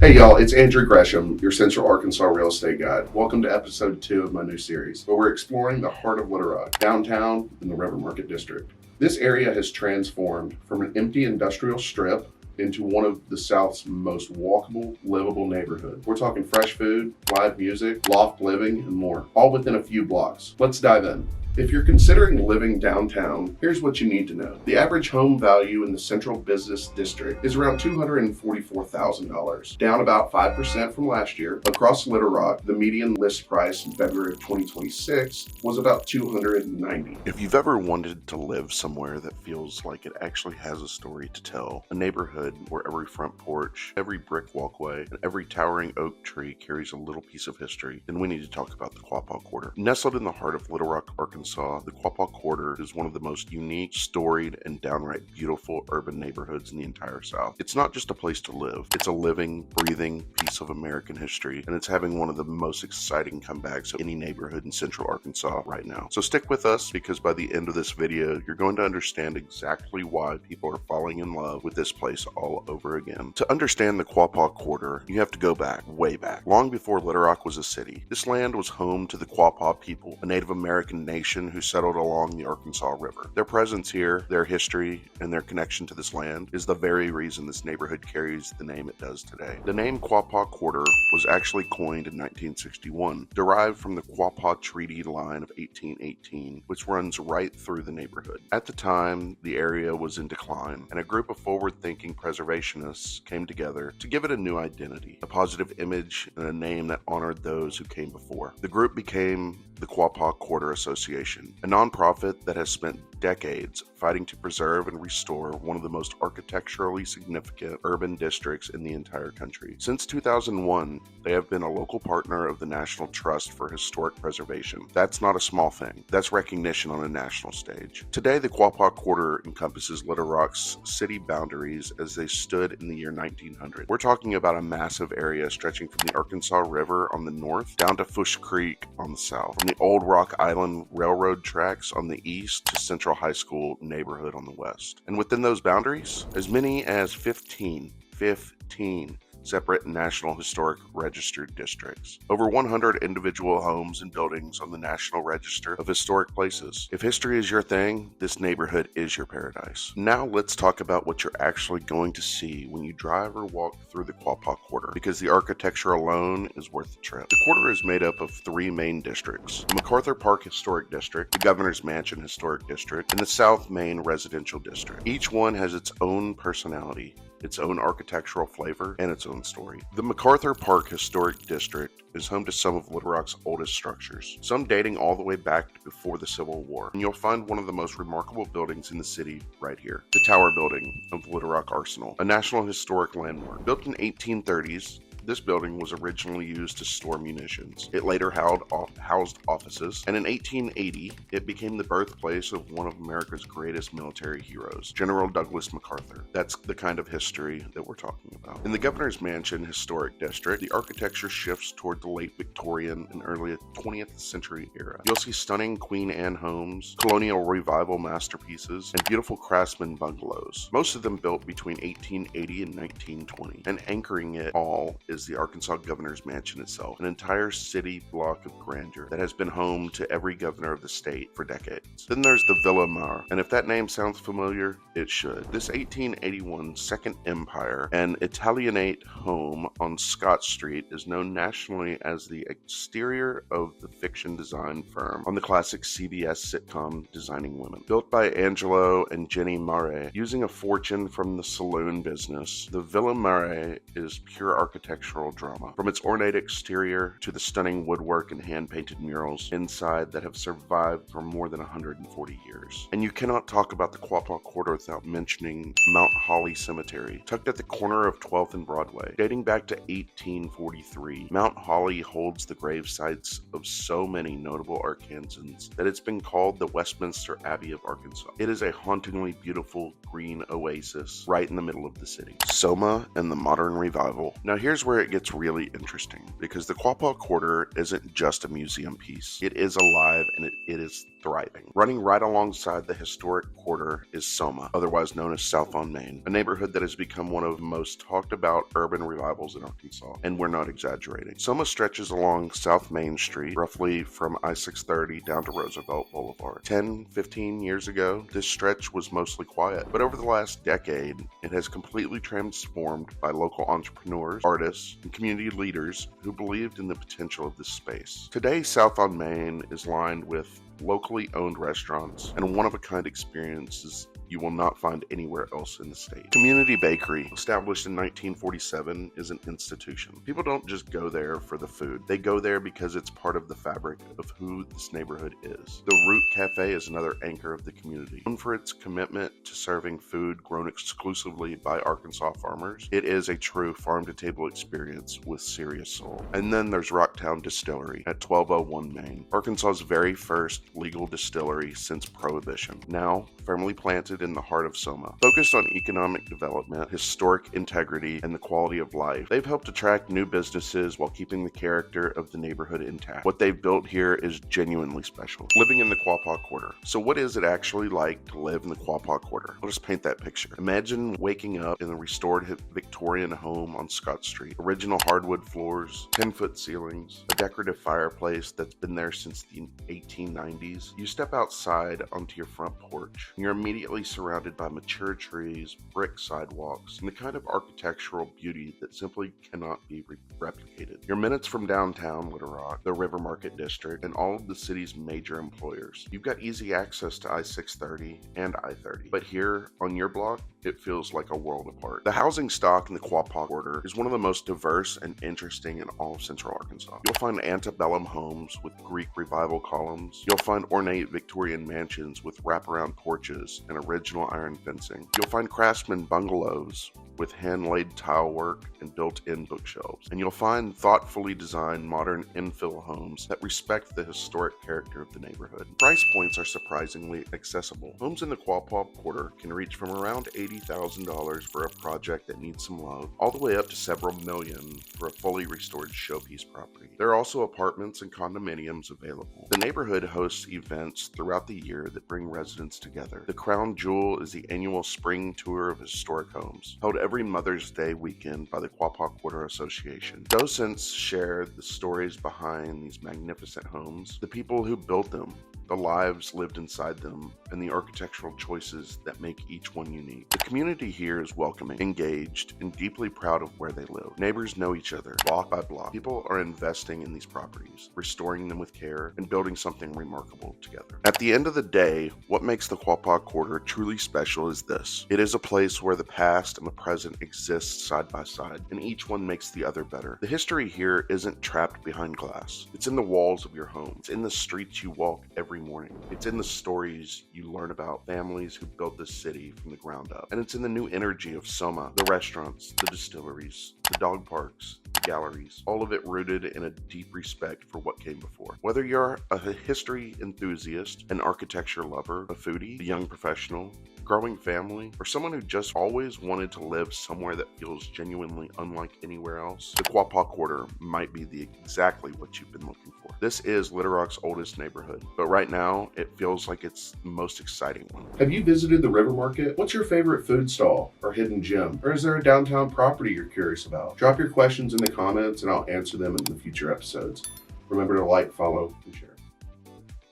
Hey y'all, it's Andrew Gresham, your Central Arkansas real estate guide. Welcome to episode 2 of my new series, where we're exploring the heart of Little Rock, downtown in the River Market District. This area has transformed from an empty industrial strip into one of the South's most walkable, livable neighborhoods. We're talking fresh food, live music, loft living, and more, all within a few blocks. Let's dive in. If you're considering living downtown, here's what you need to know. The average home value in the Central Business District is around $244,000, down about 5% from last year. Across Little Rock, the median list price in February of 2026 was about $290,000. If you've ever wanted to live somewhere that feels like it actually has a story to tell, a neighborhood where every front porch, every brick walkway, and every towering oak tree carries a little piece of history, then we need to talk about the Quapaw Quarter. Nestled in the heart of Little Rock, Arkansas, the Quapaw Quarter is one of the most unique, storied, and downright beautiful urban neighborhoods in the entire South. It's not just a place to live, it's a living, breathing piece of American history, and it's having one of the most exciting comebacks of any neighborhood in Central Arkansas right now. So stick with us, because by the end of this video, you're going to understand exactly why people are falling in love with this place all over again. To understand the Quapaw Quarter, you have to go back, way back, long before Little Rock was a city. This land was home to the Quapaw people, a Native American nation who settled along the Arkansas River. Their presence here, their history, and their connection to this land is the very reason this neighborhood carries the name it does today. The name Quapaw Quarter was actually coined in 1961, derived from the Quapaw Treaty Line of 1818, which runs right through the neighborhood. At the time, the area was in decline, and a group of forward-thinking preservationists came together to give it a new identity, a positive image, and a name that honored those who came before. The group became the Quapaw Quarter Association, a nonprofit that has spent decades fighting to preserve and restore one of the most architecturally significant urban districts in the entire country. Since 2001, they have been a local partner of the National Trust for Historic Preservation. That's not a small thing. That's recognition on a national stage. Today, the Quapaw Quarter encompasses Little Rock's city boundaries as they stood in the year 1900. We're talking about a massive area stretching from the Arkansas River on the north down to Fush Creek on the south, from the Old Rock Island Railroad tracks on the east to Central High School neighborhood on the west. And within those boundaries, as many as 15 separate National Historic Registered districts. Over 100 individual homes and buildings on the National Register of Historic Places. If history is your thing, this neighborhood is your paradise. Now let's talk about what you're actually going to see when you drive or walk through the Quapaw Quarter, because the architecture alone is worth the trip. The quarter is made up of 3 main districts: the MacArthur Park Historic District, the Governor's Mansion Historic District, and the South Main Residential District. Each one has its own personality, its own architectural flavor, and its own story. The MacArthur Park Historic District is home to some of Little Rock's oldest structures, some dating all the way back to before the Civil War. And you'll find one of the most remarkable buildings in the city right here, the Tower Building of the Little Rock Arsenal, a National Historic Landmark. Built in 1830s, this building was originally used to store munitions. It later housed offices, and in 1880, it became the birthplace of one of America's greatest military heroes, General Douglas MacArthur. That's the kind of history that we're talking about. In the Governor's Mansion Historic District, the architecture shifts toward the late Victorian and early 20th century era. You'll see stunning Queen Anne homes, colonial revival masterpieces, and beautiful Craftsman bungalows, most of them built between 1880 and 1920. And anchoring it all is the Arkansas Governor's Mansion itself, an entire city block of grandeur that has been home to every governor of the state for decades. Then there's the Villa Mar, and if that name sounds familiar, it should. This 1881 Second Empire and Italianate home on Scott Street is known nationally as the exterior of the fiction design firm on the classic CBS sitcom Designing Women. Built by Angelo and Jenny Mare, using a fortune from the saloon business, the Villa Mare is pure architectural drama. From its ornate exterior to the stunning woodwork and hand-painted murals inside that have survived for more than 140 years. And you cannot talk about the Quapaw Quarter without mentioning Mount Holly Cemetery, tucked at the corner of 12th and Broadway. Dating back to 1843, Mount Holly holds the grave sites of so many notable Arkansans that it's been called the Westminster Abbey of Arkansas. It is a hauntingly beautiful green oasis right in the middle of the city. Soma and the Modern Revival. Now here's where where it gets really interesting, because the Quapaw Quarter isn't just a museum piece. It is alive and it is thriving. Running right alongside the historic quarter is Soma, otherwise known as South on Main, a neighborhood that has become one of the most talked about urban revivals in Arkansas, and we're not exaggerating. Soma stretches along South Main Street, roughly from I-630 down to Roosevelt Boulevard. 10-15 years ago, this stretch was mostly quiet, but over the last decade, it has completely transformed by local entrepreneurs, artists, and community leaders who believed in the potential of this space. Today, South on Main is lined with locally owned restaurants and one-of-a-kind experiences you will not find anywhere else in the state. Community Bakery, established in 1947, is an institution. People don't just go there for the food. They go there because it's part of the fabric of who this neighborhood is. The Root Cafe is another anchor of the community. Known for its commitment to serving food grown exclusively by Arkansas farmers, it is a true farm-to-table experience with serious soul. And then there's Rocktown Distillery at 1201 Main, Arkansas's very first legal distillery since Prohibition. Now firmly planted in the heart of Soma. Focused on economic development, historic integrity, and the quality of life, they've helped attract new businesses while keeping the character of the neighborhood intact. What they've built here is genuinely special. Living in the Quapaw Quarter. So what is it actually like to live in the Quapaw Quarter? I'll just paint that picture. Imagine waking up in a restored Victorian home on Scott Street. Original hardwood floors, 10-foot ceilings, a decorative fireplace that's been there since the 1890s. You step outside onto your front porch, and you're immediately surrounded by mature trees, brick sidewalks, and the kind of architectural beauty that simply cannot be replicated. You're minutes from downtown Little Rock, the River Market District, and all of the city's major employers. You've got easy access to I-630 and I-30, but here on your block, it feels like a world apart. The housing stock in the Quapaw Quarter is one of the most diverse and interesting in all of Central Arkansas. You'll find antebellum homes with Greek Revival columns. You'll find ornate Victorian mansions with wraparound porches and original iron fencing. You'll find Craftsman bungalows with hand-laid tile work and built-in bookshelves. And you'll find thoughtfully designed modern infill homes that respect the historic character of the neighborhood. Price points are surprisingly accessible. Homes in the Quapaw Quarter can reach from around $80,000 for a project that needs some love, all the way up to several million for a fully restored showpiece property. There are also apartments and condominiums available. The neighborhood hosts events throughout the year that bring residents together. The crown jewel is the annual spring tour of historic homes, held every Mother's Day weekend by the Quapaw Quarter Association. Docents share the stories behind these magnificent homes, the people who built them, the lives lived inside them, and the architectural choices that make each one unique. The community here is welcoming, engaged, and deeply proud of where they live. Neighbors know each other, block by block. People are investing in these properties, restoring them with care, and building something remarkable together. At the end of the day, what makes the Quapaw Quarter truly special is this. It is a place where the past and the present exist side by side, and each one makes the other better. The history here isn't trapped behind glass. It's in the walls of your home. It's in the streets you walk every morning. It's in the stories you learn about families who built this city from the ground up. And it's in the new energy of Soma, the restaurants, the distilleries, the dog parks, the galleries, all of it rooted in a deep respect for what came before. Whether you're a history enthusiast, an architecture lover, a foodie, a young professional, growing family, or someone who just always wanted to live somewhere that feels genuinely unlike anywhere else, the Quapaw Quarter might be exactly what you've been looking for. This is Little Rock's oldest neighborhood, but right now it feels like it's the most exciting one. Have you visited the River Market? What's your favorite food stall or hidden gem? Or is there a downtown property you're curious about? Drop your questions in the comments and I'll answer them in the future episodes. Remember to like, follow, and share.